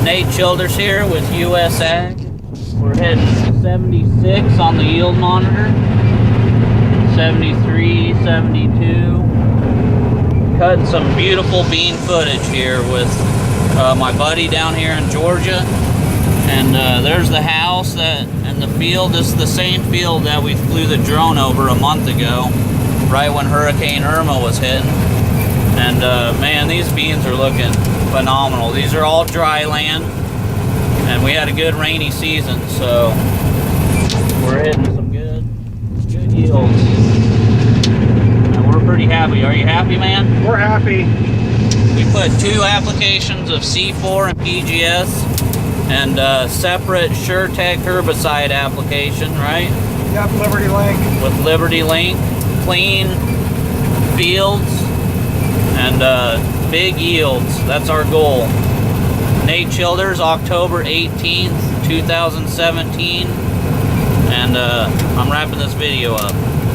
Nate Childers here with US Ag. We're hitting 76 on the yield monitor, 73, 72. Cutting some beautiful bean footage here with my buddy down here in Georgia. And there's the house and the field. This is the same field that we flew the drone over a month ago, right when Hurricane Irma was hitting. And man, these beans are looking phenomenal. These are all dry land, and we had a good rainy season, so we're hitting some good yields. And we're pretty happy. Are you happy, man? We're happy. We put 2 applications of C4 and PGS, and separate SureTech herbicide application, right? Yep, Liberty Link. With Liberty Link, clean fields, and big yields. That's our goal. Nate Childers, October 18th, 2017. And I'm wrapping this video up.